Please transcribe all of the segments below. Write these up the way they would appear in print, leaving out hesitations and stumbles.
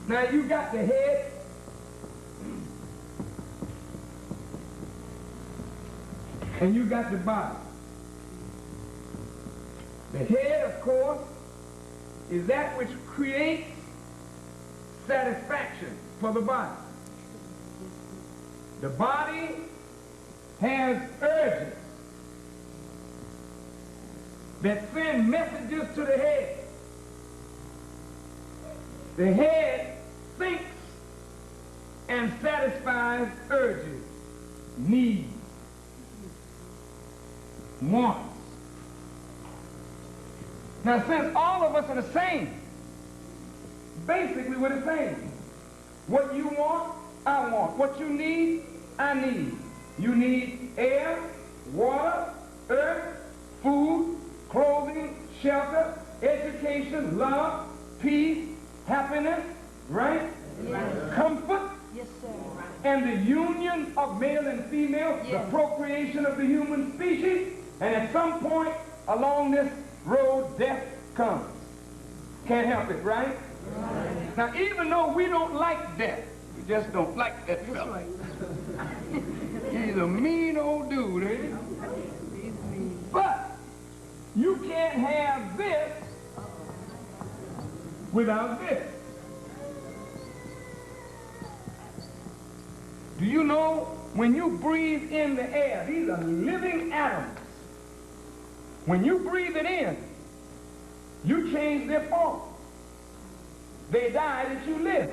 Now you got the head, and you got the body. The head, of course, is that which creates satisfaction for the body. The body has urges that send messages to the head. The head thinks and satisfies urges, needs, wants. Now, since all of us are the same, basically we're the same. What you want, I want. What you need, I need. You need air, water, earth, food, clothing, shelter, education, love, peace, happiness, right? Yes. Comfort. Yes, sir. And the union of male and female, yes. The procreation of the human species, and at some point along this road, death comes. Can't help it, right? Right. Now, even though we don't like death, we just don't like that fella. Right. He's a mean old dude, ain't he? But you can't have this without this. Do you know when you breathe in the air, these are living atoms. When you breathe it in, you change their form. They die that you live.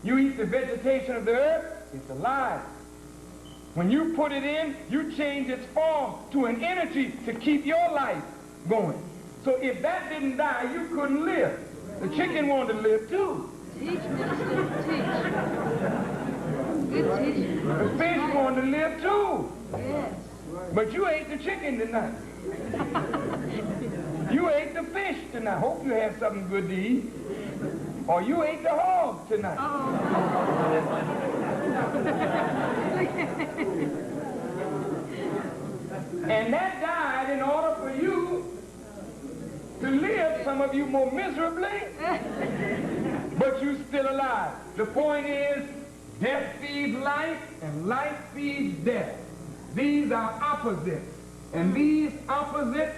You eat the vegetation of the earth, it's alive. When you put it in, you change its form to an energy to keep your life going. So if that didn't die, you couldn't live. The chicken wanted to live too. Teach, minister, teach. Good teaching. The fish wanted to live too. Yes. But you ate the chicken tonight. You ate the fish tonight. Hope you had something good to eat. Or you ate the hog tonight. And that died in order for you to live, some of you more miserably, but you still alive. The point is, death feeds life and life feeds death. These are opposites. And these opposites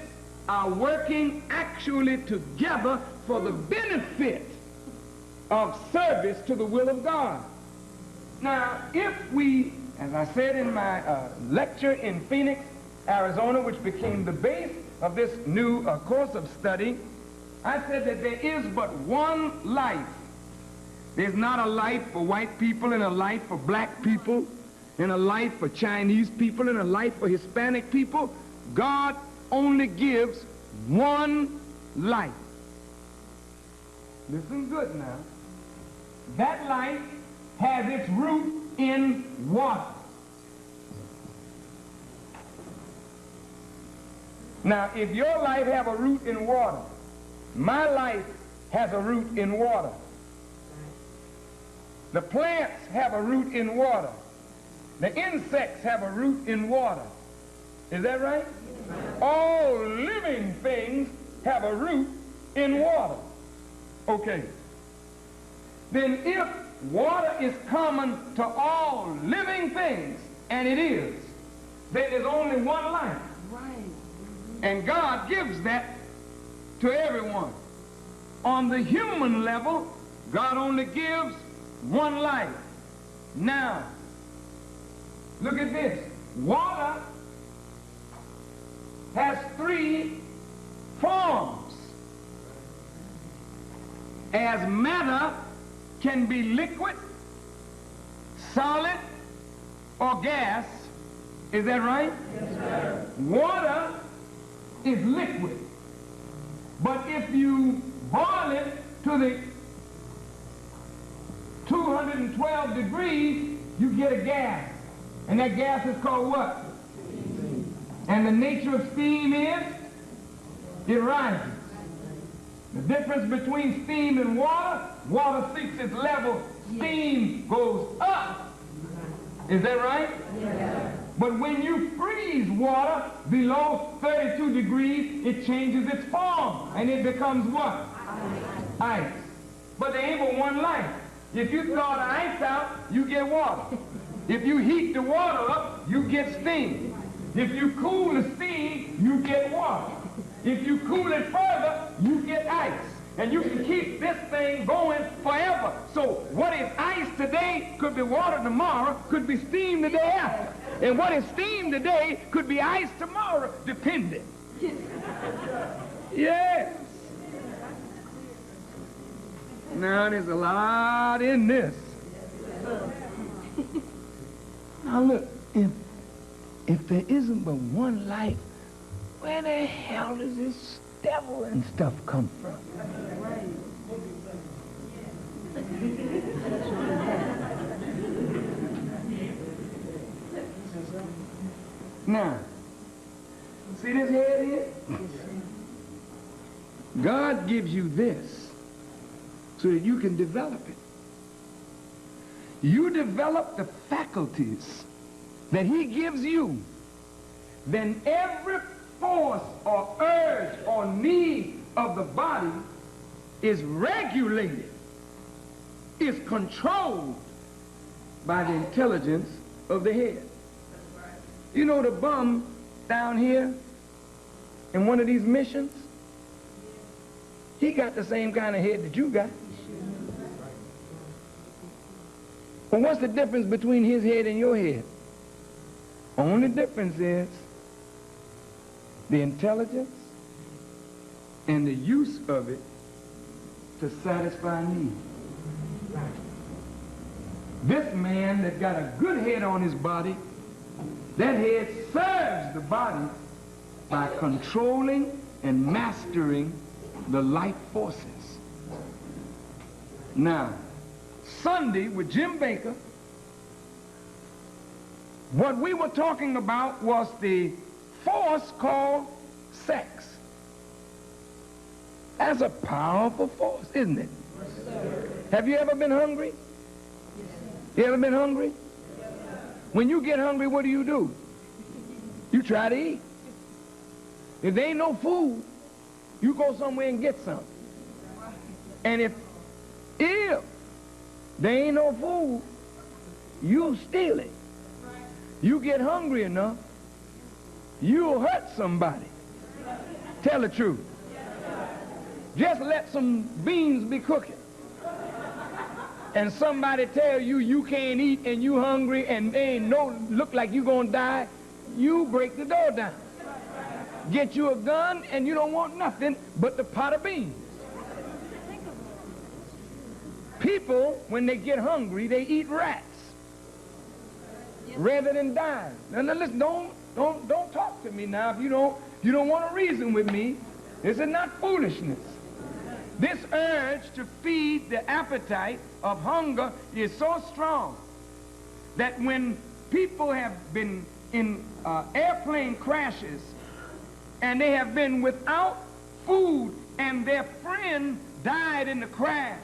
are working actually together for the benefit of service to the will of God. Now, if we, as I said in my lecture in Phoenix, Arizona, which became the base of this new course of study, I said that there is but one life. There's not a life for white people and a life for black people and a life for Chinese people and a life for Hispanic people. God only gives one life. Listen good now. That life has its root in water. Now, if your life have a root in water, my life has a root in water. The plants have a root in water. The insects have a root in water. Is that right? All living things have a root in water. Okay. Then if water is common to all living things, and it is, then there's only one life. Right. And God gives that to everyone. On the human level, God only gives one life. Now, look at this. Water has three forms. As matter can be liquid, solid, or gas. Is that right? Yes, sir. Water is liquid. But if you boil it to the 212 degrees, you get a gas. And that gas is called what? Steam. And the nature of steam is it rises. The difference between steam and water, water seeks its level, steam goes up. Is that right? Yes. But when you freeze water below 32 degrees, it changes its form, and it becomes what? Ice. but there ain't but one life. If you thaw the ice out, you get water. If you heat the water up, you get steam. If you cool the steam, you get water. If you cool it further, you get ice. And you can keep this thing going forever. So what is ice today could be water tomorrow, could be steam the day after. And what is steam today could be ice tomorrow, depending. Yes. Now there's a lot in this. Now look, if there isn't but one life, where the hell does this devil and stuff come from? Now, see this head here? God gives you this so that you can develop it. You develop the faculties that he gives you, then every force or urge or need of the body is regulated, is controlled by the intelligence of the head. You know the bum down here in one of these missions? He got the same kind of head that you got. Well, what's the difference between his head and your head? Only difference is the intelligence and the use of it to satisfy needs. This man that got a good head on his body, that head serves the body by controlling and mastering the life forces. Now, Sunday with Jim Baker, what we were talking about was the force called sex. That's a powerful force, isn't it? Have you ever been hungry? You ever been hungry? When you get hungry, what do? You try to eat. If there ain't no food, you go somewhere and get some. And if there ain't no food, you steal it. You get hungry enough, you'll hurt somebody. Tell the truth. Just let some beans be cooking. And somebody tell you you can't eat and you hungry and they ain't look like you gonna die, you break the door down. Get you a gun and you don't want nothing but the pot of beans. People, when they get hungry, they eat rats rather than die. Now listen, don't talk to me now if you don't want to reason with me. This is not foolishness. This urge to feed the appetite of hunger is so strong that when people have been in airplane crashes and they have been without food and their friend died in the crash,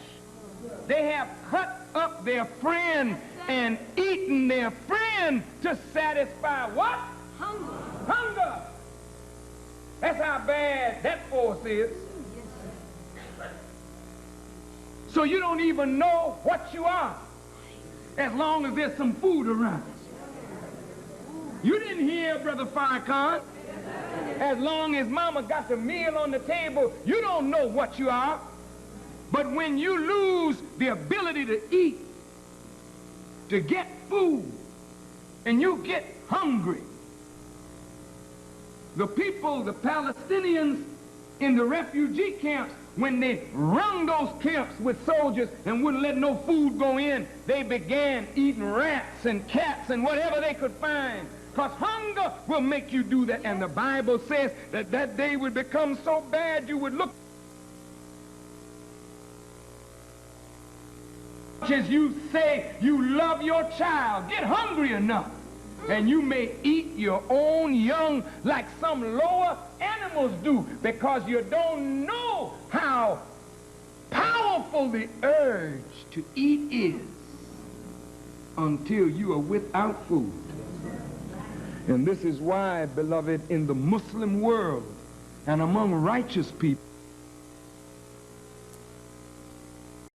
they have cut up their friend and eaten their friend to satisfy what? Hunger. Hunger. That's how bad that force is. So you don't even know what you are as long as there's some food around. You didn't hear Brother Farrakhan. As long as mama got the meal on the table, you don't know what you are. But when you lose the ability to eat, to get food, and you get hungry, the people, the Palestinians in the refugee camps, when they rung those camps with soldiers and wouldn't let no food go in, they began eating rats and cats and whatever they could find. Because hunger will make you do that. And the Bible says that that day would become so bad you would look as you say you love your child. Get hungry enough and you may eat your own young like some lower animals do, because you don't know how powerful the urge to eat is until you are without food. And this is why, beloved, in the Muslim world and among righteous people,